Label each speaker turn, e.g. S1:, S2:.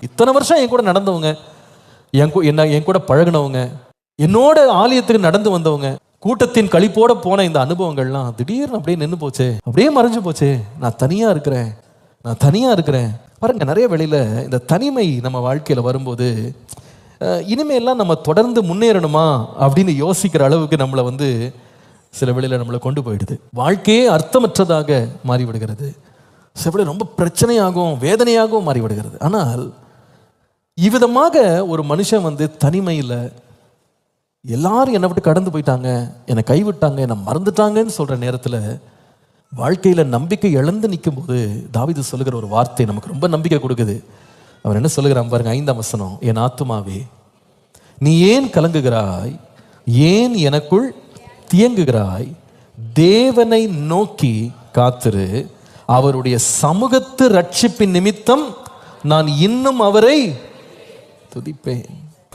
S1: இத்தனை வருஷம் என் கூட நடந்தவங்க, என் கூட பழகினவங்க, என்னோட ஆலயத்துக்கு நடந்து வந்தவங்க, கூட்டத்தின் கழிப்போட போன இந்த அனுபவங்கள்லாம் திடீர்னு அப்படியே நின்று போச்சே, அப்படியே மறைஞ்சு போச்சே. நான் தனியா இருக்கிறேன். பாருங்க, நிறைய வேளையில இந்த தனிமை நம்ம வாழ்க்கையில வரும்போது இனிமேலாம் நம்ம தொடர்ந்து முன்னேறணுமா அப்படின்னு யோசிக்கிற அளவுக்கு நம்மளை சில வேளையில நம்மளை கொண்டு போயிடுது. வாழ்க்கையே அர்த்தமற்றதாக மாறிவிடுகிறது. சில வேளை ரொம்ப பிரச்சனையாகவும் வேதனையாகவும் மாறிவிடுகிறது. ஆனால் இவ்விதமாக ஒரு மனுஷன் தனிமையில் எல்லாரும் என்னை விட்டு கடந்து போயிட்டாங்க, என்னை கைவிட்டாங்க, என்னை மறந்துட்டாங்கன்னு சொல்ற நேரத்தில் வாழ்க்கையில் நம்பிக்கை இழந்து நிற்கும் போது தாவீது சொல்லுகிற ஒரு வார்த்தை நமக்கு ரொம்ப நம்பிக்கை கொடுக்குது. அவர் என்ன சொல்லுகிறான் பாருங்க, 5ஆம் வசனம். என் ஆத்துமாவே நீ ஏன் கலங்குகிறாய், ஏன் எனக்குள் தியங்குகிறாய், தேவனை நோக்கி காத்திரு, அவருடைய சமூகத்து ரட்சிப்பின் நிமித்தம் நான் இன்னும் அவரை துதிப்பேன்.